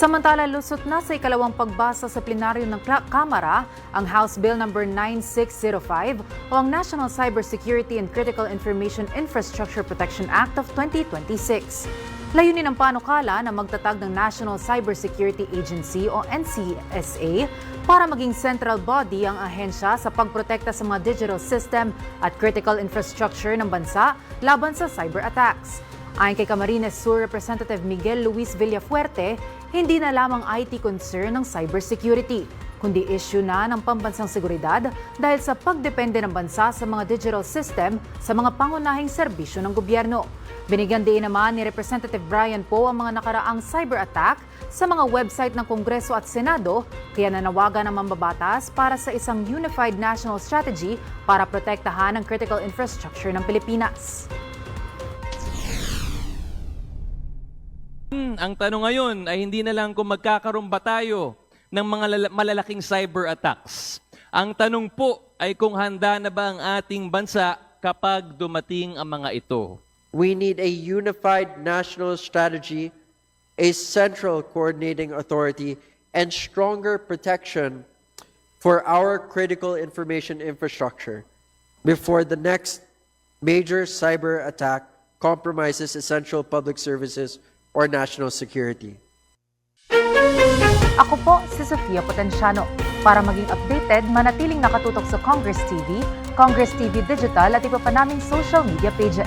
Samantala, lusot na sa ikalawang pagbasa sa plenaryo ng Kamara ang House Bill No. 9605 o ang National Cybersecurity and Critical Information Infrastructure Protection Act of 2026. Layunin ng panukala na magtatag ng National Cybersecurity Agency o NCSA para maging central body ang ahensya sa pagprotekta sa mga digital system at critical infrastructure ng bansa laban sa cyber attacks. Ayon kay Camarines Sur Representative Miguel Luis Villafuerte, hindi na lamang IT concern ng cybersecurity, kundi issue na ng pambansang seguridad dahil sa pagdepende ng bansa sa mga digital system sa mga pangunahing serbisyo ng gobyerno. Binigyan din naman ni Representative Brian Poe ang mga nakaraang cyber attack sa mga website ng Kongreso at Senado, kaya nanawagan ng mambabatas para sa isang unified national strategy para protektahan ang critical infrastructure ng Pilipinas. Ang tanong ngayon ay hindi na lang kung magkakaroon ba tayo ng mga malalaking cyber attacks. Ang tanong po ay kung handa na ba ang ating bansa kapag dumating ang mga ito. We need a unified national strategy, a central coordinating authority, and stronger protection for our critical information infrastructure before the next major cyber attack compromises essential public services or national security. Ako po si Sofia Potenciano. Para maging updated, manatiling nakatutok sa Congress TV, Congress TV Digital at iba pa naming social media pages.